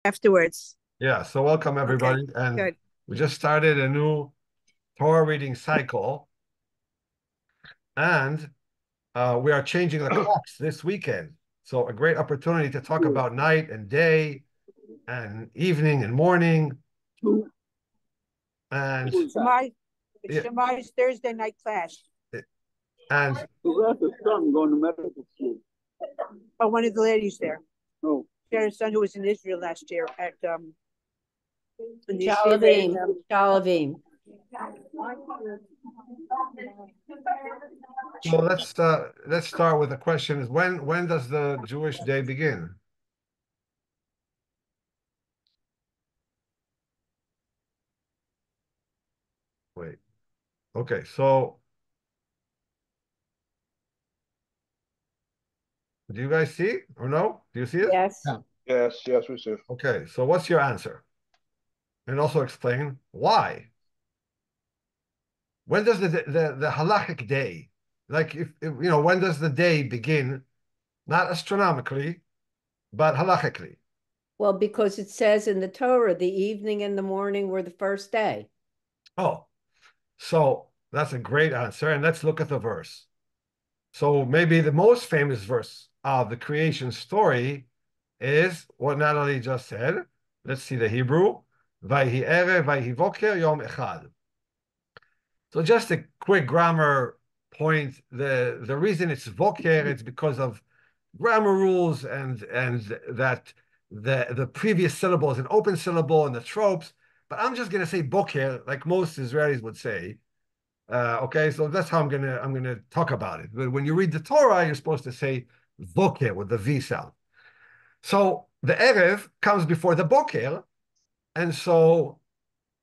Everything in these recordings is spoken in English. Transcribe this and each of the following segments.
afterwards. Yeah, so welcome everybody. Okay, and good. we just started a new Torah reading cycle, and we are changing the clocks this weekend. So a great opportunity to talk about night and day and evening and morning. And yeah, Shemai's Thursday night class. and Who has a son going to medical school? Oh, one of the ladies there. Oh, She had a son who was in Israel last year at in the Shalavim. Shalavim. so let's start with the question: is when does the Jewish day begin? Wait. Okay, so do you guys see or no? Do you see it? Yes. yes, we see. Okay, so what's your answer? And also explain why. When does the halachic day, like if you know, when does the day begin? Not astronomically, but halachically. Well, because it says in the Torah, the evening and the morning were the first day. Oh, so that's a great answer. And let's look at the verse. So maybe the most famous verse of the creation story is what Natalie just said. Let's see the Hebrew. Vayhi erev, vayhi voker, yom echad. So just a quick grammar point. The reason it's voker, it's because of grammar rules and that the previous syllable is an open syllable and the tropes. But I'm just gonna say boker, like most Israelis would say. Okay, so that's how I'm gonna talk about it. But when you read the Torah, you're supposed to say voker with the V sound. So the erev comes before the boker, and so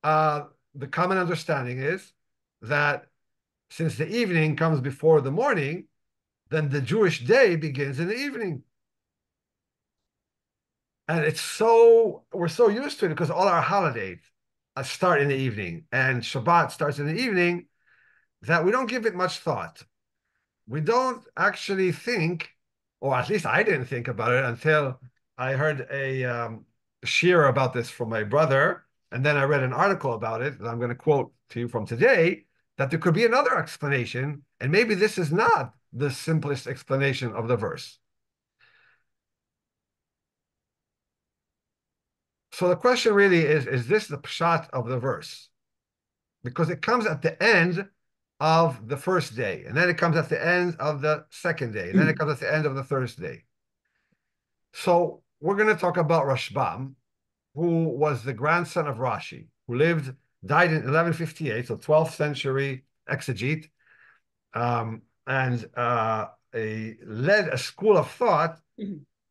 the common understanding is that since the evening comes before the morning, then the Jewish day begins in the evening. And we're so used to it because all our holidays start in the evening, and Shabbat starts in the evening, that we don't give it much thought. We don't actually think, or at least I didn't think about it until I heard a shir about this from my brother, and then I read an article about it that I'm going to quote to you from today, that there could be another explanation, and maybe this is not the simplest explanation of the verse. So the question really is this the pshat of the verse? Because it comes at the end of the first day, and then it comes at the end of the second day, and then it comes at the end of the third day. So we're going to talk about Rashbam, who was the grandson of Rashi, who died in 1158, so 12th century exegete, and led a school of thought.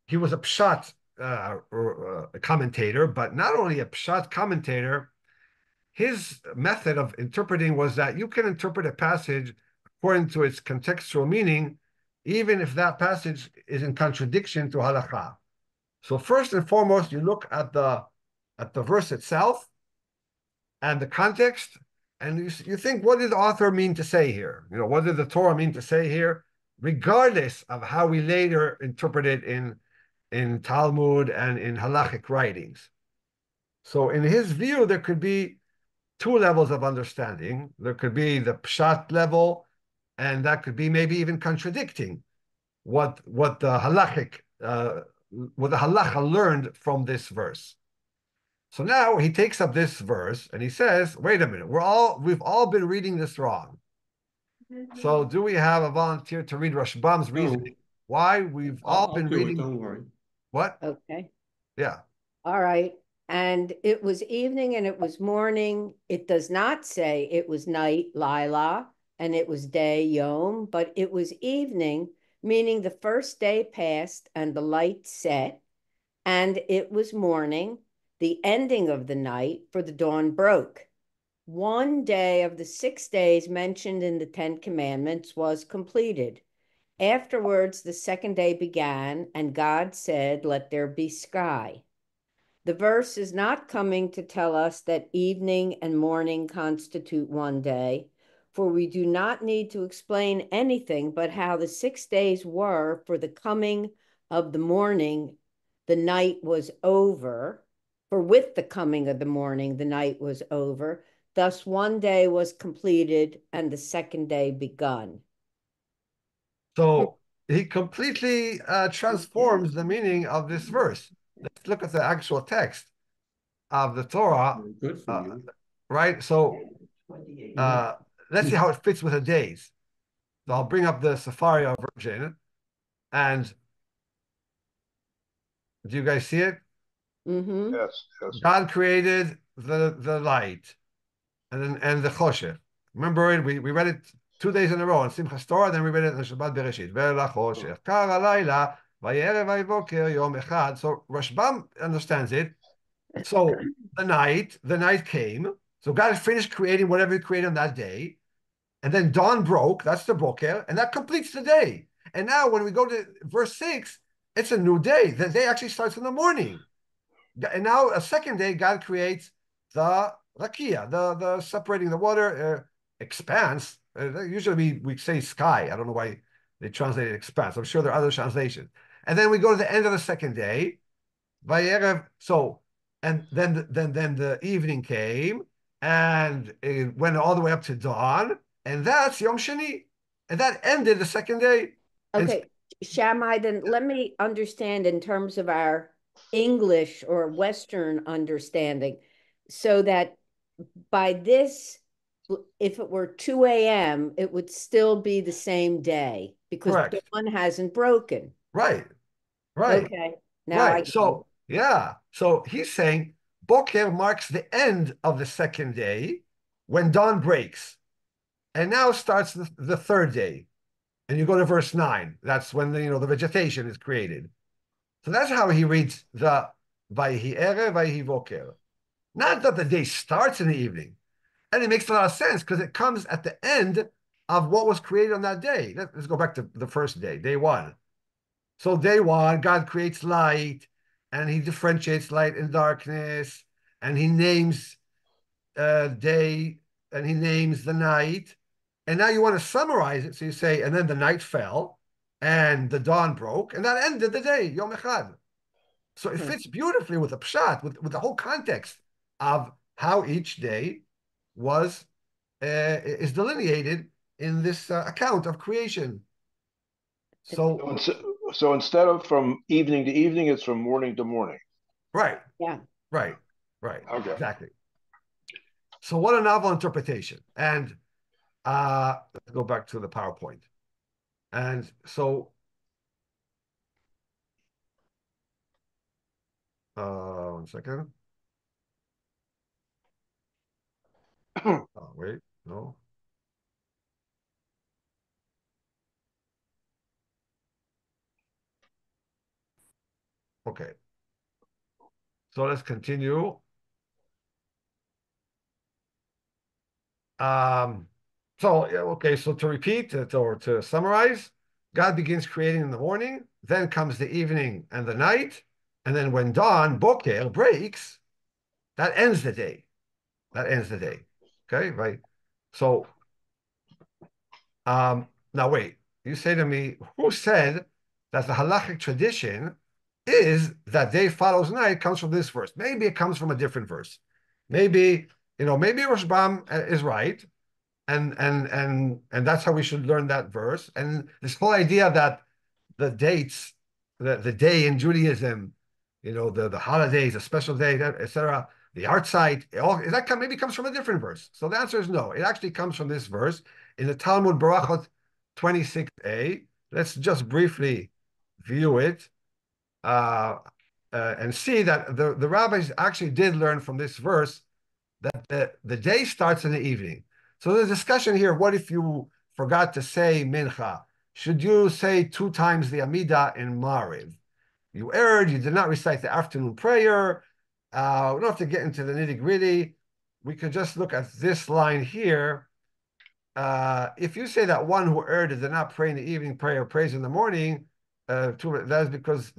He was a pshat a commentator, but not only a pshat commentator, his method of interpreting was that you can interpret a passage according to its contextual meaning, even if that passage is in contradiction to halakha. So first and foremost, you look at the verse itself and the context, and you think, what did the author mean to say here? You know, what did the Torah mean to say here, regardless of how we later interpret it in Talmud and in halachic writings. So in his view, there could be two levels of understanding. There could be the pshat level, and that could be maybe even contradicting what the halachic what the halacha learned from this verse. So now he takes up this verse and he says, "Wait a minute, we've all been reading this wrong. So do we have a volunteer to read Rashbam's reasoning? Why we've all been reading? Don't worry. What? Okay. Yeah. All right. And it was evening and it was morning. It does not say it was night, Lila, and it was day, Yom, but it was evening, meaning the first day passed and the light set, and it was morning, the ending of the night, for the dawn broke. One day of the 6 days mentioned in the Ten Commandments was completed. Afterwards, the second day began, and God said, "Let there be sky." The verse is not coming to tell us that evening and morning constitute one day, for we do not need to explain anything but how the 6 days were for the coming of the morning. The night was over, with the coming of the morning, the night was over. Thus, one day was completed and the second day begun. So he completely transforms the meaning of this verse. Let's look at the actual text of the Torah. Good for you. Right? So let's see how it fits with the days. So I'll bring up the Sefaria version. And do you guys see it? Mm-hmm. Yes, yes. God created the light and the Choshech. Remember it? We read it 2 days in a row on Simchas Torah, then we read it on Shabbat Bereshit. Ve'lachoshech kara laila vayerev vayvoker yom echad. So Rashbam understands it. So the night came. So God finished creating whatever he created on that day. And then dawn broke, that's the boker, and that completes the day. And now when we go to verse 6, it's a new day. The day actually starts in the morning. And now a second day, God creates the rakia, the separating the water, expanse. Usually we say sky. I don't know why they translated expanse. I'm sure there are other translations. And then we go to the end of the second day. Vayerev, so, and then the evening came, and it went all the way up to dawn, and that's Yom Sheni. And that ended the second day. Okay, Shammai, then let me understand in terms of our English or Western understanding, so that by this, if it were 2 a.m., it would still be the same day because Correct. dawn hasn't broken. Right. Okay, now Right. So, yeah. So he's saying Boker marks the end of the second day when dawn breaks. And now starts the third day. And you go to verse 9. That's when the vegetation is created. So that's how he reads the Vayhi Erev, Vayhi Voker. Not that the day starts in the evening. And it makes a lot of sense because it comes at the end of what was created on that day. Let's go back to the first day, day one. So day one, God creates light, and he differentiates light and darkness, and he names day, and he names the night. And now you want to summarize it. So you say, and then the night fell, and the dawn broke, and that ended the day, Yom Echad. So it fits beautifully with the pshat, with the whole context of how each day is delineated in this account of creation. So So instead of from evening to evening, it's from morning to morning. right, yeah, right, Okay. exactly. So what a novel interpretation. And let's go back to the PowerPoint. And so one second. Oh, wait, no. Okay. So let's continue. So to repeat or to summarize, God begins creating in the morning, then comes the evening and the night, and then when dawn, boker, breaks, that ends the day. That ends the day. Okay, right? So now wait, you say to me, who said that the halachic tradition is that day follows night comes from this verse? Maybe it comes from a different verse. Maybe, maybe Rashbam is right, and that's how we should learn that verse. And this whole idea that the dates, the day in Judaism, the holidays, a special day, etc., the yahrtzeit, maybe comes from a different verse. So the answer is no. It actually comes from this verse in the Talmud Barachot 26a. Let's just briefly view it and see that the rabbis actually did learn from this verse that the day starts in the evening. So there's a discussion here. What if you forgot to say mincha? Should you say 2 times the Amidah in Mariv? You erred, you did not recite the afternoon prayer. We don't have to get into the nitty-gritty. We could just look at this line here. If you say that one who erred did not pray in the evening prayer, prays in the morning, that is because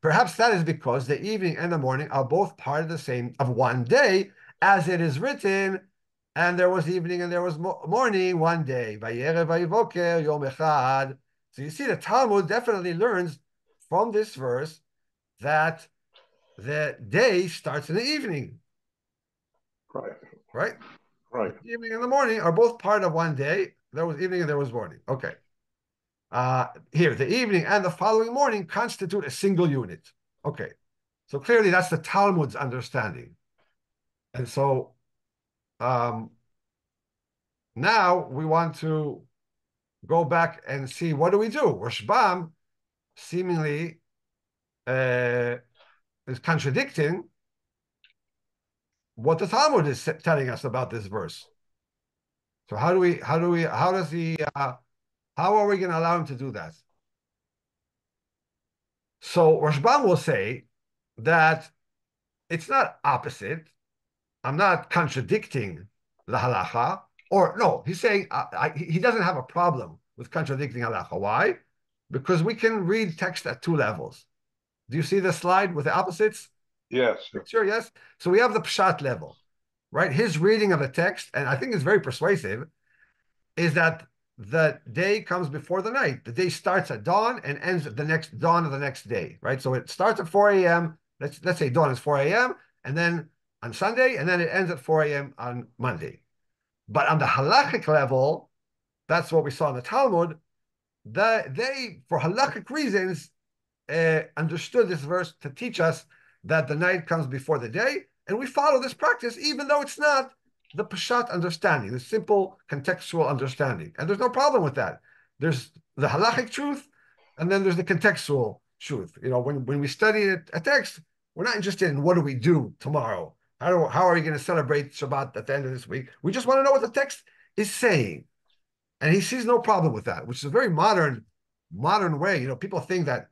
perhaps that is because the evening and the morning are both part of one day, as it is written, and there was evening and there was morning one day. Vayerev vayivoker yom echad. So you see, the Talmud definitely learns from this verse that the day starts in the evening. Right. Right? Right. The evening and the morning are both part of one day. There was evening and there was morning. Okay. Here, the evening and the following morning constitute a single unit. Okay. So clearly that's the Talmud's understanding. And so now we want to go back and see, what do we do? Rashbam seemingly is contradicting what the Talmud is telling us about this verse. So how are we going to allow him to do that? So Rashbam will say that it's not opposite. I'm not contradicting the halacha, or no, he's saying he doesn't have a problem with contradicting halacha. Why? Because we can read text at two levels. Do you see the slide with the opposites? Yes. Sure, yes. So we have the pshat level, right? His reading of the text, and I think it's very persuasive, is that the day comes before the night. The day starts at dawn and ends at the next dawn of the next day, right? So it starts at 4 a.m. Let's say dawn is 4 a.m. and then on Sunday, and then it ends at 4 a.m. on Monday. But on the halachic level, that's what we saw in the Talmud. They, for halachic reasons, understood this verse to teach us that the night comes before the day, and we follow this practice, even though it's not the Peshat understanding, the simple contextual understanding. And there's no problem with that. There's the halachic truth, and then there's the contextual truth. You know, when we study a text, we're not interested in what do we do tomorrow? How are we going to celebrate Shabbat at the end of this week? We just want to know what the text is saying. And he sees no problem with that, which is a very modern way. You know, people think that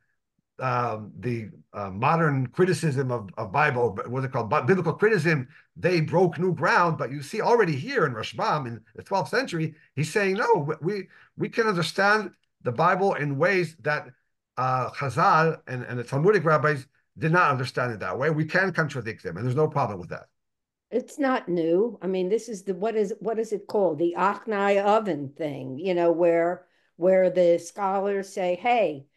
the modern criticism of Bible, what's it called, biblical criticism, they broke new ground. But you see already here in Rashbam in the 12th century, he's saying, no, we can understand the Bible in ways that Chazal and the Talmudic rabbis did not understand it that way. We can contradict them, and there's no problem with that. It's not new. I mean, this is what is it called? The Achnai oven thing, where the scholars say, hey,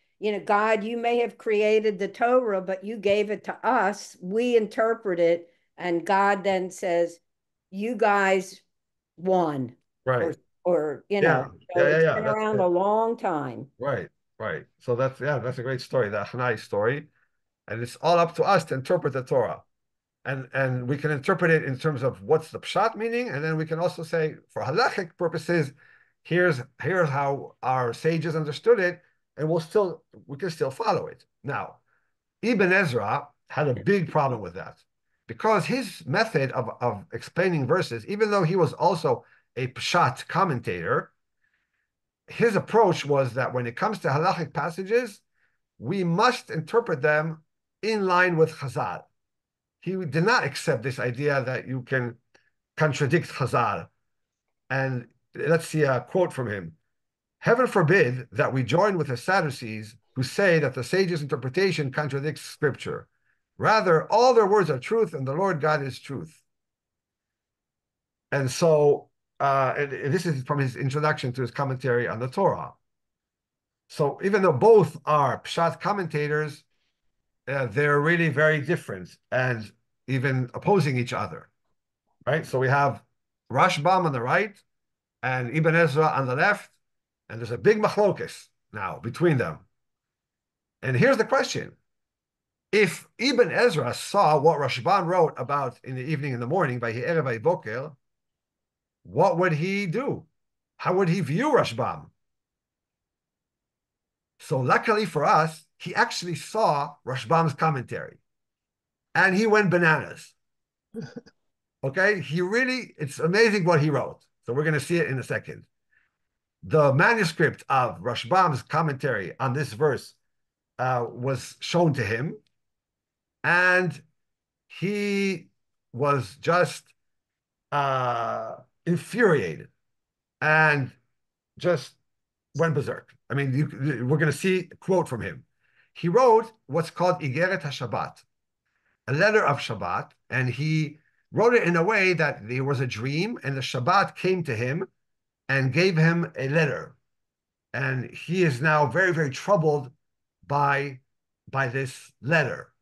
God, you may have created the Torah, but you gave it to us. We interpret it. And God then says, you guys won. Right. Or Yeah. so it's Yeah. been around a long time. Right. So that's a great story, the Achnai story. And it's all up to us to interpret the Torah. And we can interpret it in terms of what's the pshat meaning, and then we can also say, for halachic purposes, here's how our sages understood it, and we can still follow it. Now, Ibn Ezra had a big problem with that, because his method of explaining verses, even though he was also a pshat commentator, his approach was that when it comes to halachic passages, we must interpret them in line with Chazal. He did not accept this idea that you can contradict Chazal. And let's see a quote from him. Heaven forbid that we join with the Sadducees who say that the sages' interpretation contradicts scripture. Rather, all their words are truth and the Lord God is truth. And so, and this is from his introduction to his commentary on the Torah. So even though both are Pshat commentators, they're really very different and even opposing each other, right? So we have Rashbam on the right and Ibn Ezra on the left, and there's a big machlokes now between them. And here's the question. If Ibn Ezra saw what Rashbam wrote about in the evening and the morning by Erev Boker, what would he do? How would he view Rashbam? So luckily for us, he actually saw Rashbam's commentary, and he went bananas. Okay, it's amazing what he wrote. So we're going to see it in a second. The manuscript of Rashbam's commentary on this verse was shown to him, and he was just infuriated and just went berserk. I mean, we're going to see a quote from him. He wrote what's called Igeret HaShabbat, a letter of Shabbat, and he wrote it in a way that there was a dream, and the Shabbat came to him and gave him a letter. And he is now very, very troubled by this letter.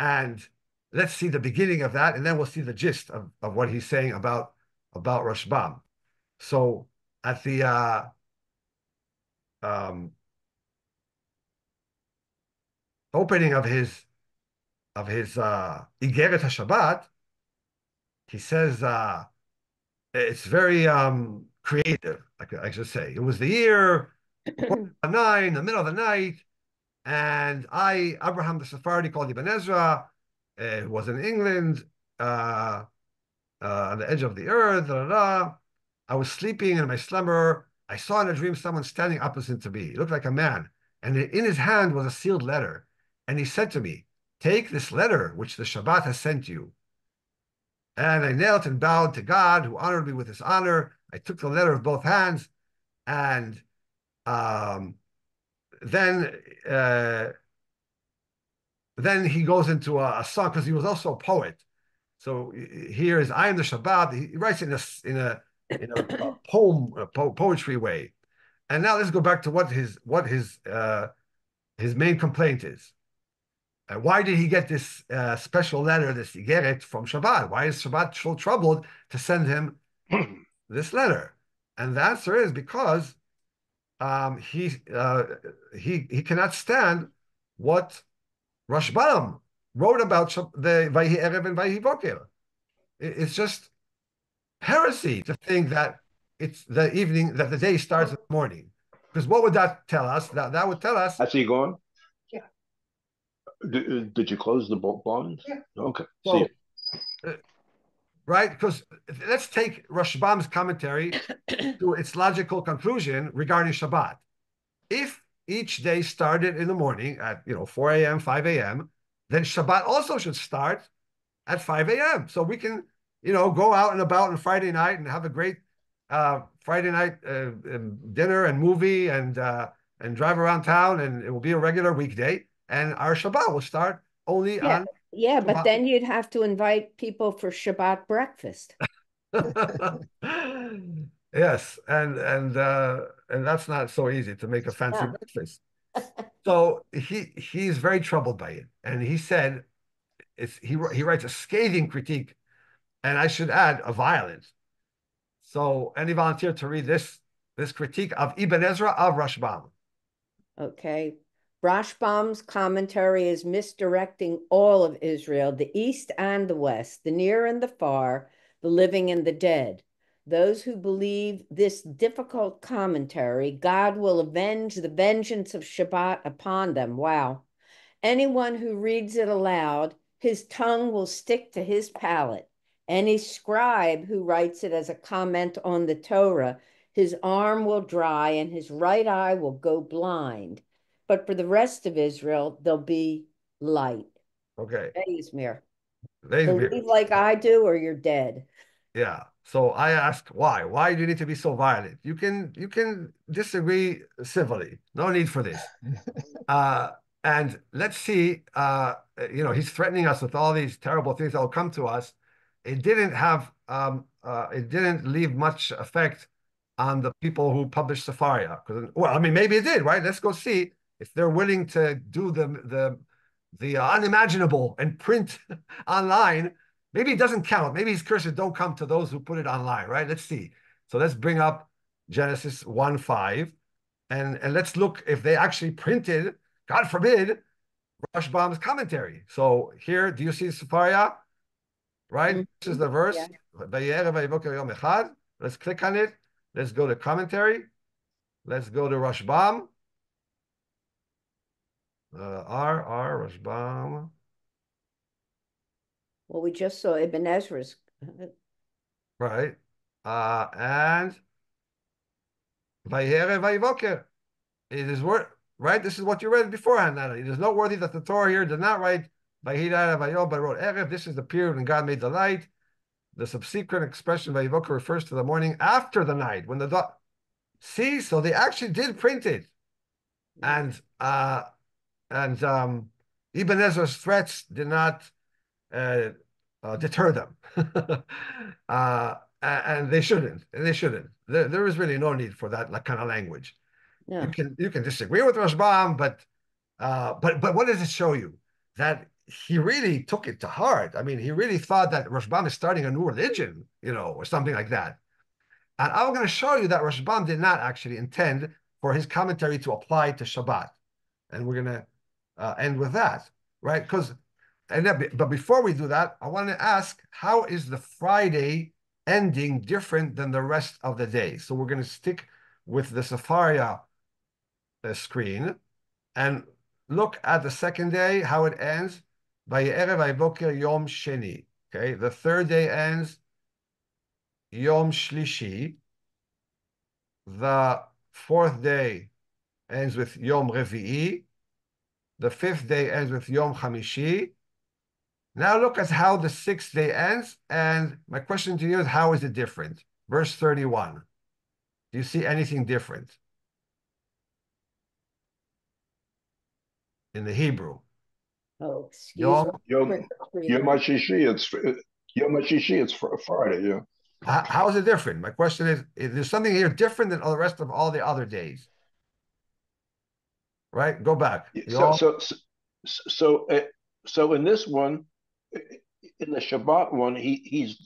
And let's see the beginning of that, and then we'll see the gist of what he's saying about Rashbam. So at the opening of his Igeret HaShabbat, he says it's very creative, I should say. It was the year 9, the middle of the night, and Abraham the Sephardi, called Ibn Ezra, was in England, on the edge of the earth. Da, da, da. I was sleeping in my slumber. I saw in a dream someone standing opposite to me. He looked like a man, and in his hand was a sealed letter. And he said to me, "Take this letter, which the Shabbat has sent you." And I knelt and bowed to God, who honored me with his honor. I took the letter with both hands, and um, then uh, then he goes into a song, because he was also a poet. So here is "I am the Shabbat." He writes in a poem, poetry way. And now let's go back to what his main complaint is. Why did he get this special letter, this Igeret, from Shabbat? Why is Shabbat so troubled to send him this letter? And the answer is because he cannot stand what Rashbam wrote about the Vayhi Erev and Vayhi Boker. It's just heresy to think that it's the evening, that the day starts in the morning. Because what would that tell us? That would tell us. I see you going. Yeah. Did you close the blinds? Yeah. Okay. So, See. Right? Because let's take Rashbam's commentary to its logical conclusion regarding Shabbat. If each day started in the morning at 4 a.m., 5 a.m., then Shabbat also should start at 5 a.m. So we can, go out and about on Friday night and have a great Friday night dinner and movie and drive around town, and it will be a regular weekday. And our Shabbat will start only on. Yeah, but then you'd have to invite people for Shabbat breakfast. Yes, and that's not so easy to make a fancy breakfast. So he's very troubled by it, and he said he writes a scathing critique, and I should add, a violent. So any volunteer to read this critique of Ibn Ezra of Rashbam? Okay. Rashbam's commentary is misdirecting all of Israel, the east and the west, the near and the far, the living and the dead. Those who believe this difficult commentary, God will avenge the vengeance of Shabbat upon them. Wow. Anyone who reads it aloud, his tongue will stick to his palate. Any scribe who writes it as a comment on the Torah, his arm will dry and his right eye will go blind. But for the rest of Israel, there'll be light. Okay. Izmir. Izmir. Believe like I do, or you're dead. Yeah. So I ask, why? Why do you need to be so violent? You can disagree civilly. No need for this. And let's see. He's threatening us with all these terrible things that will come to us. It didn't leave much effect on the people who published Sefaria. Well, I mean, maybe it did, right? Let's go see if they're willing to do the unimaginable and print online. Maybe it doesn't count. Maybe his curses don't come to those who put it online, right? Let's see. So let's bring up Genesis 1:5, and let's look if they actually printed, God forbid, Rashbam's commentary. So here, do you see Sefaria? Right? Mm-hmm. This is the verse. Yeah. Let's click on it. Let's go to commentary. Let's go to Rashbam. Rashbam. Well, we just saw Ibn Ezra's. Right. And Vayere Vayivoker. It is right? This is what you read beforehand, Nana. It is noteworthy that the Torah here did not write Vayira Vayom, but wrote Erev. This is the period when God made the light. The subsequent expression Vayivoker refers to the morning after the night, when the dawn. See, so they actually did print it. And Ibn Ezra's threats did not deter them. And they shouldn't. There is really no need for that kind of language. Yeah. You can disagree with Rashbam, but what does it show you? That he really took it to heart. I mean, he really thought that Rashbam is starting a new religion, or something like that. And I'm going to show you that Rashbam did not actually intend for his commentary to apply to Shabbat. And we're going to end with that, right? But before we do that, I want to ask, how is the Friday ending different than the rest of the day? So we're going to stick with the Safaria screen and look at the second day, how it ends. Vaye'erev vayboker Yom Sheni. Okay, the third day ends Yom Shlishi. The fourth day ends with Yom Revi'i. The fifth day ends with Yom Chamishi. Now look at how the sixth day ends. And my question to you is, how is it different? Verse 31. Do you see anything different in the Hebrew? Oh, excuse Yom, me. Yom Yom HaShishi, it's Friday, yeah. how is it different? My question is there something here different than all the rest of all the other days? Right? Go back. So Yom, so so so in this one, in the Shabbat one, he's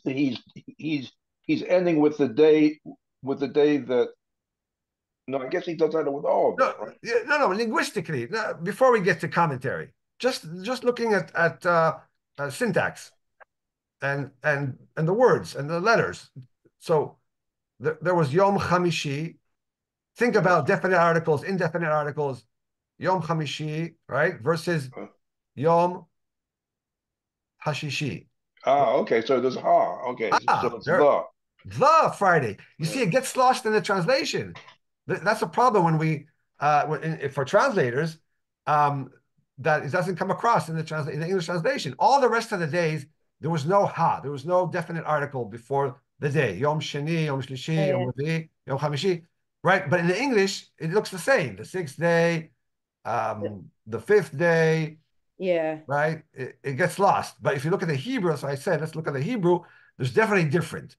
ending with the day that. No, I guess he does that with all of them, no, right? no, linguistically, no, before we get to commentary, just looking at syntax and the words and the letters. So there was Yom Chamishi. Think Yeah. about definite articles, indefinite articles. Yom Chamishi, right? Versus Uh, Yom Hashishi. okay. So there's ha. Okay, so it's There, the. the Friday. You see, Yeah. it gets lost in the translation. That's a problem when for translators, um, that it doesn't come across in in the English translation. All the rest of the days, there was no ha. There was no definite article before the day. Yom Sheni, Yom Shlishi, Yom Yeah, Revi, Yom Chamishi. Right? But in the English, it looks the same. The sixth day, the fifth day, yeah. right? It gets lost. But if you look at the Hebrew, so I said, let's look at the Hebrew, there's definitely different.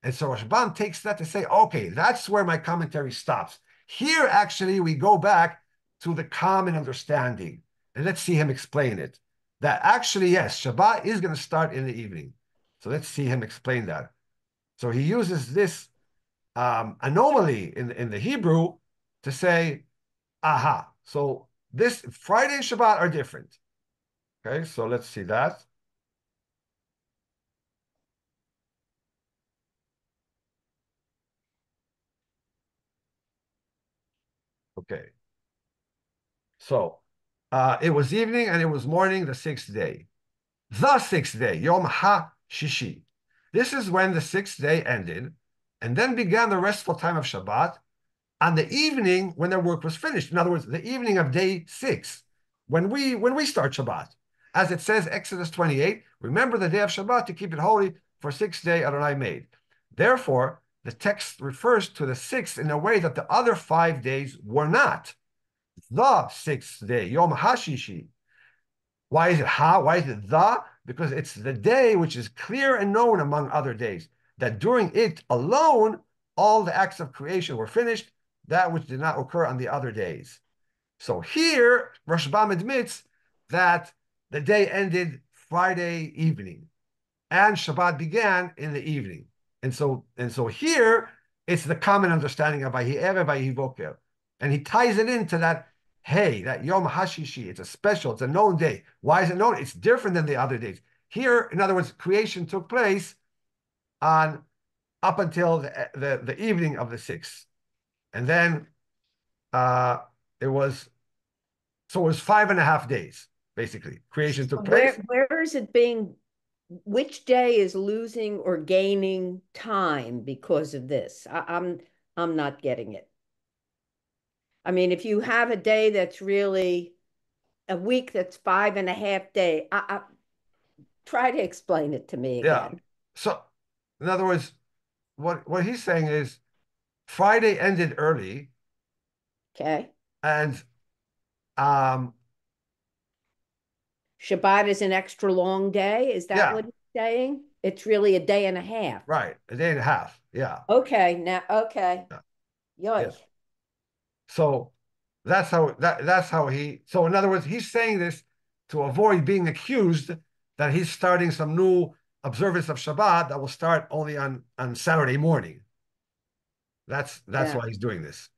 And so Rashbam takes that to say, okay, that's where my commentary stops. Here, actually, we go back to the common understanding. And let's see him explain it. That actually, yes, Shabbat is going to start in the evening. So let's see him explain that. So he uses this anomaly in the Hebrew to say, aha. So this Friday and Shabbat are different. Okay, so let's see that. Okay. So it was evening and it was morning the sixth day. The sixth day, Yom HaShishi. This is when the sixth day ended, and then began the restful time of Shabbat on the evening when their work was finished. In other words, the evening of day 6, when we start Shabbat. As it says, Exodus 28, remember the day of Shabbat to keep it holy, for 6th day Adonai made. Therefore, the text refers to the sixth in a way that the other 5 days were not. The sixth day, Yom HaShishi. Why is it ha? Why is it the? Because it's the day which is clear and known among other days, that during it alone, all the acts of creation were finished, that which did not occur on the other days. So here, Rashbam admits that the day ended Friday evening and Shabbat began in the evening. And so here, it's the common understanding of Vayi Erev, Vayi Voker. And he ties it into that, hey, that Yom HaShishi, it's a special, it's a known day. Why is it known? It's different than the other days. Here, in other words, creation took place on up until the evening of the 6th. And then it was, so it was 5.5 days, basically. Creation took place. Where is it being, which day is losing or gaining time because of this? I'm not getting it. I mean, if you have a day that's really a week that's 5.5 day, I try to explain it to me Yeah. again. So, in other words, what he's saying is Friday ended early, Okay. and um, Shabbat is an extra long day. Is that yeah, what he's saying? It's really a day and a half. right, a day and a half. Yeah, Okay. Now, okay. yeah, yeah. Yoy. So that's how he. So in other words, he's saying this to avoid being accused that he's starting some new observance of Shabbat that will start only on Saturday morning. That's why he's doing this,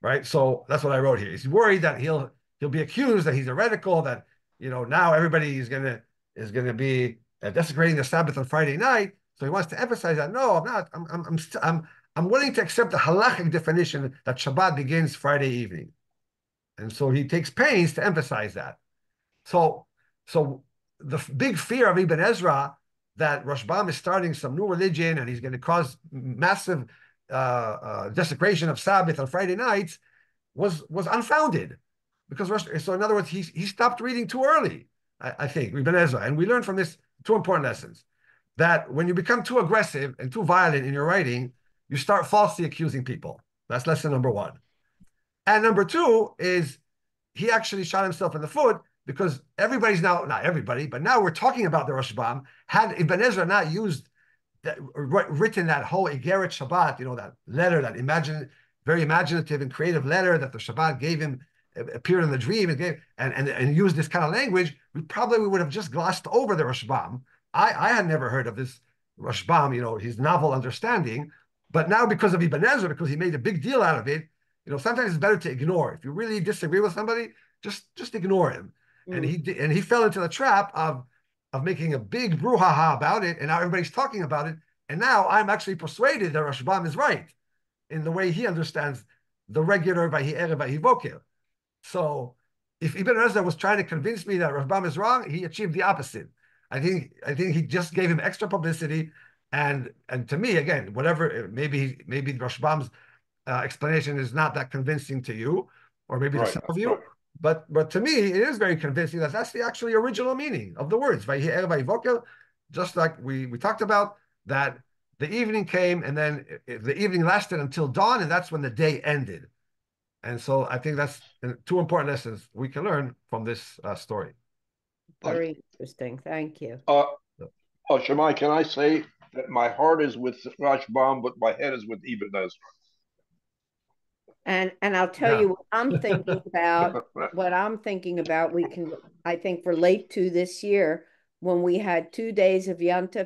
right? So that's what I wrote here. He's worried that he'll be accused that he's heretical, that now everybody is gonna be desecrating the Sabbath on Friday night. So he wants to emphasize that no, I'm not. I'm willing to accept the halachic definition that Shabbat begins Friday evening, and so he takes pains to emphasize that. So the big fear of Ibn Ezra that Rashbam is starting some new religion and he's going to cause massive desecration of Sabbath on Friday nights was unfounded, because so in other words he stopped reading too early. I think Ibn Ezra, and we learned from this two important lessons: that when you become too aggressive and too violent in your writing, you start falsely accusing people. That's lesson number one. And number two is he actually shot himself in the foot, because everybody's now, not everybody, but now we're talking about the Rashbam. Had Ibn Ezra not written that whole Igeret Shabbat, that letter, that very imaginative and creative letter that the Shabbat gave him, appeared in the dream, and used this kind of language, we probably would have just glossed over the Rashbam. I had never heard of this Rashbam, his novel understanding, but now because of Ibn Ezra, because he made a big deal out of it, sometimes it's better to ignore. If you really disagree with somebody, just ignore him. And he fell into the trap of making a big brouhaha about it, and now everybody's talking about it. And now I'm actually persuaded that Rashbam is right in the way he understands the regular Vayhi Erev Vayhi Boker. So if Ibn Ezra was trying to convince me that Rashbam is wrong, he achieved the opposite. I think he just gave him extra publicity, and to me, again, whatever, maybe Rashbam's explanation is not that convincing to you, or maybe to some of you. Right. But to me, it is very convincing that that's the actually original meaning of the words. Just like we talked about, that the evening came, and then the evening lasted until dawn, and that's when the day ended. And so I think that's two important lessons we can learn from this story. Very interesting. Thank you. Shammai, can I say that my heart is with Rashbam, but my head is with Ibn Ezra? And I'll tell you what I'm thinking about. What I'm thinking about, we can, I think, relate to this year when we had 2 days of Yom Tov